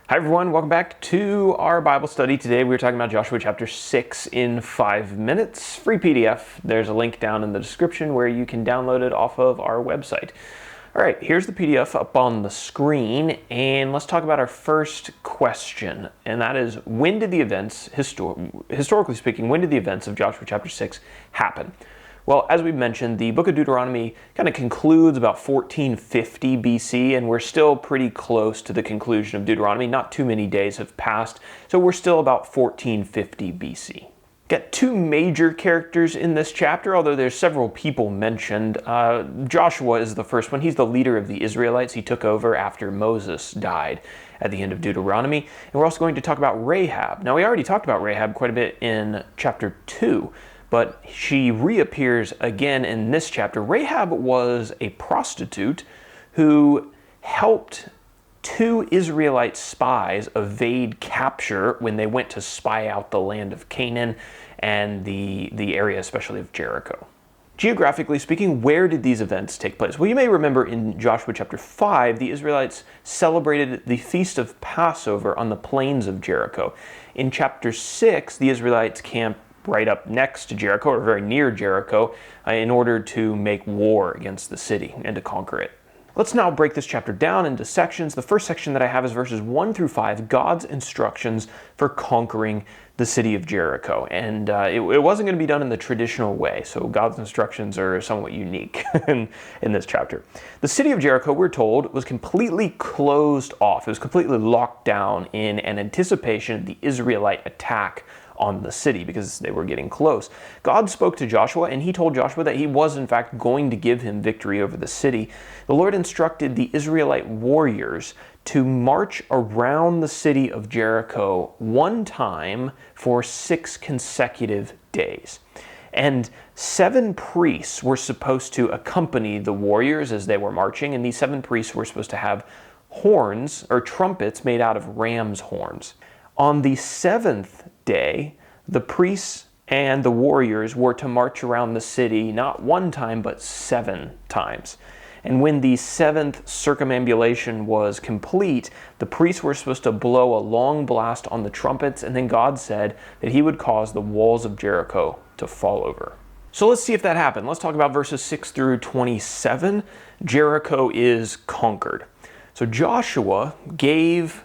Hi everyone, welcome back to our Bible study. Today we're talking about Joshua chapter 6 in 5 minutes. Free PDF. There's a link down in the description where you can download it off of our website. All right, here's the PDF up on the screen, and let's talk about our first question, and that is, when did the events, historically speaking, when did the events of Joshua chapter 6 happen? Well, as we mentioned, the book of Deuteronomy kind of concludes about 1450 BC, and we're still pretty close to the conclusion of Deuteronomy. Not too many days have passed, so we're still about 1450 BC. Got two major characters in this chapter, although there's several people mentioned. Joshua is the first one. He's the leader of the Israelites. He took over after Moses died at the end of Deuteronomy. And we're also going to talk about Rahab. Now, we already talked about Rahab quite a bit in chapter 2. But she reappears again in this chapter. Rahab was a prostitute who helped two Israelite spies evade capture when they went to spy out the land of Canaan and the area especially of Jericho. Geographically speaking, where did these events take place? Well, you may remember in Joshua chapter 5, the Israelites celebrated the Feast of Passover on the plains of Jericho. In chapter 6, the Israelites camped right up next to Jericho, or very near Jericho, in order to make war against the city and to conquer it. Let's now break this chapter down into sections. The first section that I have is verses 1 through 5, God's instructions for conquering the city of Jericho. And it wasn't going to be done in the traditional way, so God's instructions are somewhat unique in this chapter. The city of Jericho, we're told, was completely closed off. It was completely locked down in an anticipation of the Israelite attack on the city because they were getting close. God spoke to Joshua, and he told Joshua that he was in fact going to give him victory over the city. The Lord instructed the Israelite warriors to march around the city of Jericho one time for 6 consecutive days. And 7 priests were supposed to accompany the warriors as they were marching, and these 7 priests were supposed to have horns or trumpets made out of ram's horns. On the 7th day, the priests and the warriors were to march around the city not one time, but 7 times. And when the 7th circumambulation was complete, the priests were supposed to blow a long blast on the trumpets, and then God said that he would cause the walls of Jericho to fall over. So let's see if that happened. Let's talk about verses 6 through 27. Jericho is conquered. So Joshua gave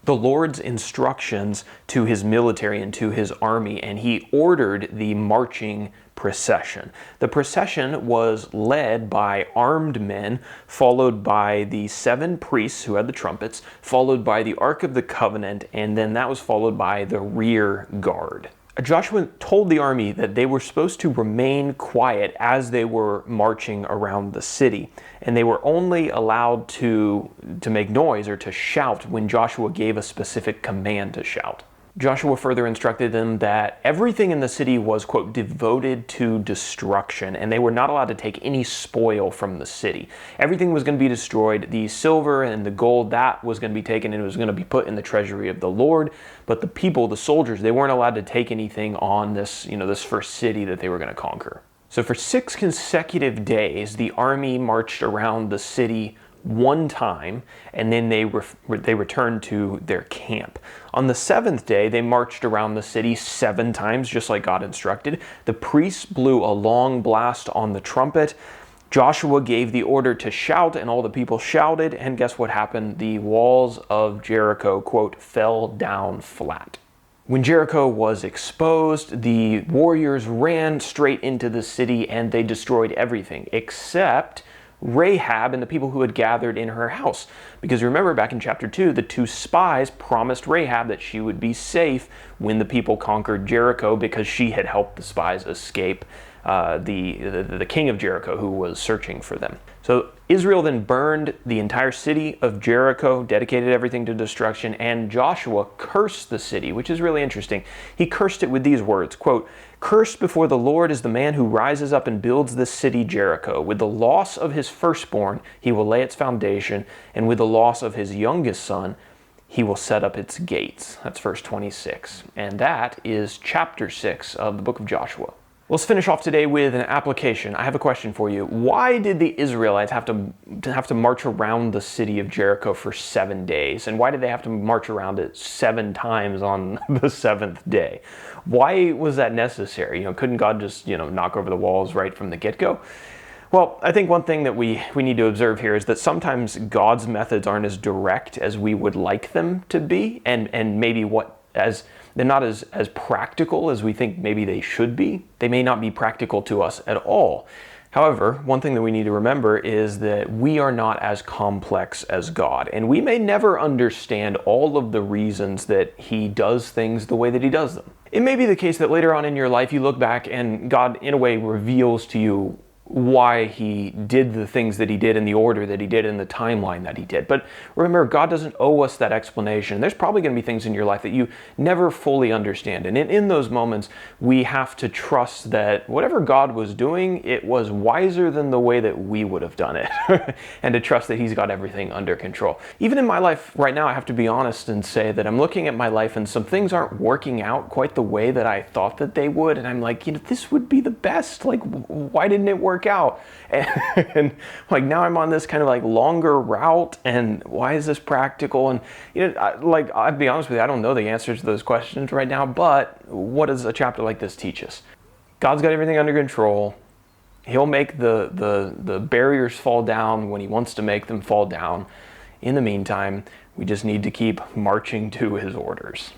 the Lord's instructions to his military and to his army, and he ordered the marching procession. The procession was led by armed men, followed by the 7 priests who had the trumpets, followed by the Ark of the Covenant, and then that was followed by the rear guard. Joshua told the army that they were supposed to remain quiet as they were marching around the city, and they were only allowed to make noise or to shout when Joshua gave a specific command to shout. Joshua further instructed them that everything in the city was, quote, devoted to destruction, and they were not allowed to take any spoil from the city. Everything was going to be destroyed. The silver and the gold, that was going to be taken and it was going to be put in the treasury of the Lord. But the people, the soldiers, they weren't allowed to take anything on this, this first city that they were going to conquer. So for 6 consecutive days, the army marched around the city one time, and then they returned to their camp. On the 7th day, they marched around the city 7 times, just like God instructed. The priests blew a long blast on the trumpet. Joshua gave the order to shout, and all the people shouted, and guess what happened? The walls of Jericho, quote, fell down flat. When Jericho was exposed, the warriors ran straight into the city, and they destroyed everything, except Rahab and the people who had gathered in her house. Because remember, back in chapter 2, the 2 spies promised Rahab that she would be safe when the people conquered Jericho because she had helped the spies escape the king of Jericho who was searching for them. So Israel then burned the entire city of Jericho, dedicated everything to destruction, and Joshua cursed the city, which is really interesting. He cursed it with these words, quote, "Cursed before the Lord is the man who rises up and builds this city Jericho. With the loss of his firstborn, he will lay its foundation, and with the loss of his youngest son, he will set up its gates." That's verse 26. And that is chapter 6 of the book of Joshua. Let's finish off today with an application. I have a question for you. Why did the Israelites have to march around the city of Jericho for 7 days? And why did they have to march around it 7 times on the 7th day? Why was that necessary? Couldn't God just, knock over the walls right from the get-go? Well, I think one thing that we need to observe here is that sometimes God's methods aren't as direct as we would like them to be, and maybe they're not as practical as we think maybe they should be. They may not be practical to us at all. However, one thing that we need to remember is that we are not as complex as God, and we may never understand all of the reasons that He does things the way that He does them. It may be the case that later on in your life you look back and God, in a way, reveals to you why He did the things that He did in the order that He did in the timeline that He did. But remember, God doesn't owe us that explanation. There's probably going to be things in your life that you never fully understand. And in those moments, we have to trust that whatever God was doing, it was wiser than the way that we would have done it. And to trust that He's got everything under control. Even in my life right now, I have to be honest and say that I'm looking at my life and some things aren't working out quite the way that I thought that they would. And I'm like, this would be the best. Like, why didn't it work out? And like now I'm on this kind of like longer route, and why is this practical? And I'll be honest with you, I don't know the answers to those questions right now, but what does a chapter like this teach us? God's got everything under control. He'll make the barriers fall down when He wants to make them fall down. In the meantime, we just need to keep marching to His orders.